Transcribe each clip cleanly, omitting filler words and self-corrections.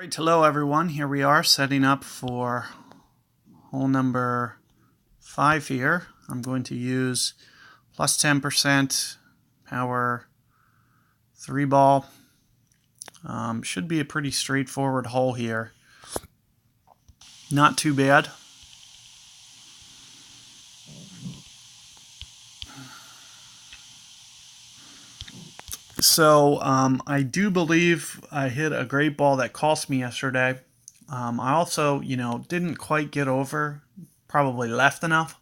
Right, hello everyone. Here we are setting up for hole number 5 here. I'm going to use plus 10% power 3 ball. Should be a pretty straightforward hole here. Not too bad. So I do believe I hit a great ball that cost me yesterday. I also, didn't quite get over, probably left enough.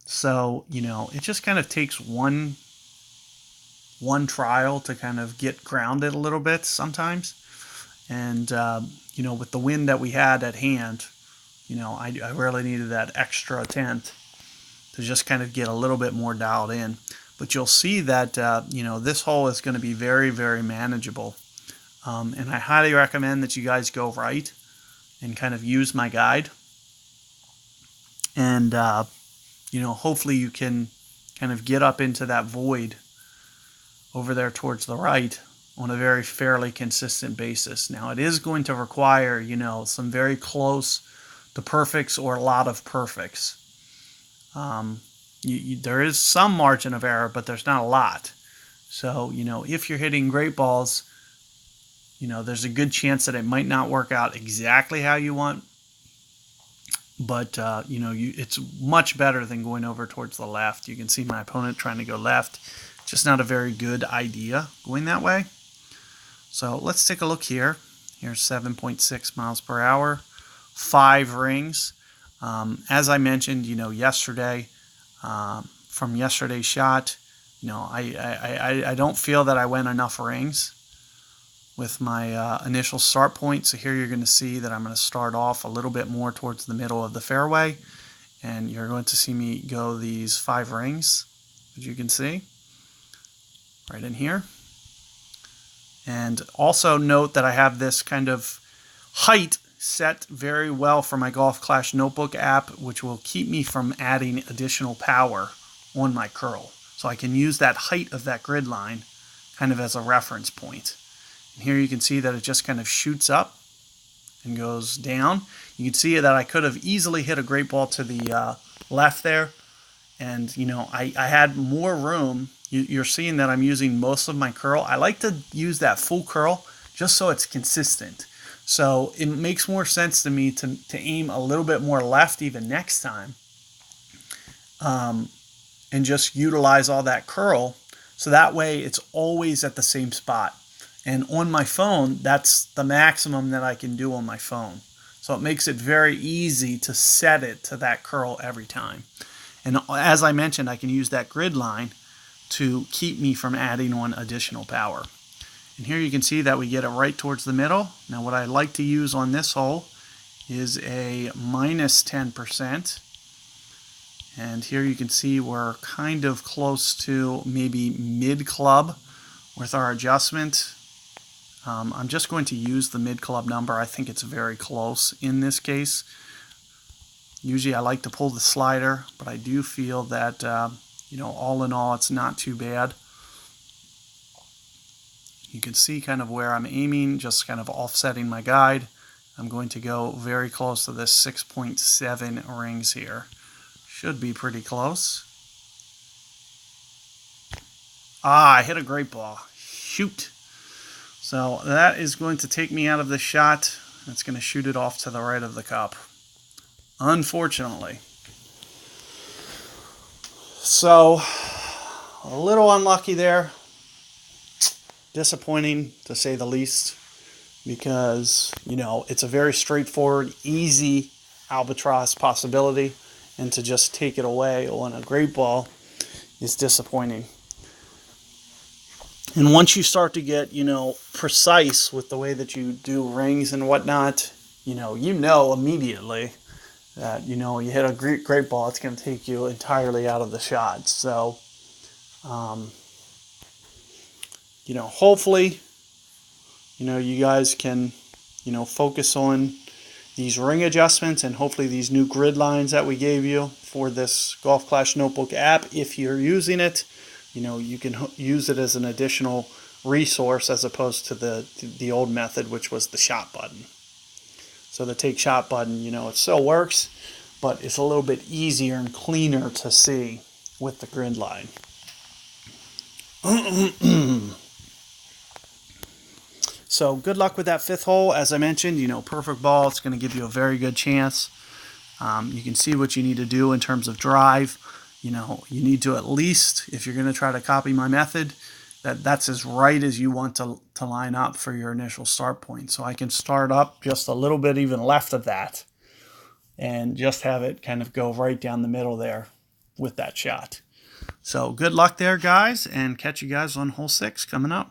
So, it just kind of takes one trial to kind of get grounded a little bit sometimes. And, with the wind that we had at hand, I really needed that extra tenth to just kind of get a little bit more dialed in. But you'll see that, this hole is going to be very, very manageable. And I highly recommend that you guys go right and kind of use my guide. And, hopefully you can kind of get up into that void over there towards the right on a very fairly consistent basis. Now, it is going to require, some very close to perfects or a lot of perfects. There is some margin of error, but there's not a lot. So, if you're hitting great balls, there's a good chance that it might not work out exactly how you want. But, it's much better than going over towards the left. You can see my opponent trying to go left. Just not a very good idea going that way. So let's take a look here. Here's 7.6 miles per hour, 5 rings. As I mentioned, yesterday, from yesterday's shot, I don't feel that I went enough rings with my initial start point. So here you're going to see that I'm going to start off a little bit more towards the middle of the fairway, and you're going to see me go these 5 rings, as you can see, right in here. And also note that I have this kind of height set very well for my Golf Clash Notebook app, which will keep me from adding additional power on my curl. So I can use that height of that grid line kind of as a reference point. And here you can see that it just kind of shoots up and goes down. You can see that I could have easily hit a great ball to the left there. And, I had more room. You're seeing that I'm using most of my curl. I like to use that full curl just so it's consistent. So it makes more sense to me to aim a little bit more left even next time. And just utilize all that curl. So that way it's always at the same spot. And on my phone, that's the maximum that I can do on my phone. So it makes it very easy to set it to that curl every time. And as I mentioned, I can use that grid line to keep me from adding on additional power. And here you can see that we get it right towards the middle. Now what I like to use on this hole is a minus 10%. And here you can see we're kind of close to maybe mid-club with our adjustment. I'm just going to use the mid-club number. I think it's very close in this case. Usually I like to pull the slider, but I do feel that, all in all, it's not too bad. You can see kind of where I'm aiming, just kind of offsetting my guide. I'm going to go very close to this 6.7 rings here. Should be pretty close. I hit a great ball. Shoot. So that is going to take me out of the shot. It's going to shoot it off to the right of the cup, unfortunately. So a little unlucky there. Disappointing, to say the least, because, it's a very straightforward, easy albatross possibility, and to just take it away on a great ball is disappointing. And once you start to get, precise with the way that you do rings and whatnot, you know immediately that, you hit a great ball, it's going to take you entirely out of the shot. So, hopefully, you guys can, focus on these ring adjustments and hopefully these new grid lines that we gave you for this Golf Clash Notebook app. If you're using it, you can use it as an additional resource as opposed to the old method, which was the shot button. So the take shot button, you know, it still works, but it's a little bit easier and cleaner to see with the grid line. So good luck with that fifth hole. As I mentioned, you know, perfect ball. It's going to give you a very good chance. You can see what you need to do in terms of drive. You know, you need to at least, if you're going to try to copy my method, that's as right as you want to line up for your initial start point. So I can start up just a little bit even left of that and just have it kind of go right down the middle there with that shot. So good luck there, guys, and catch you guys on hole 6 coming up.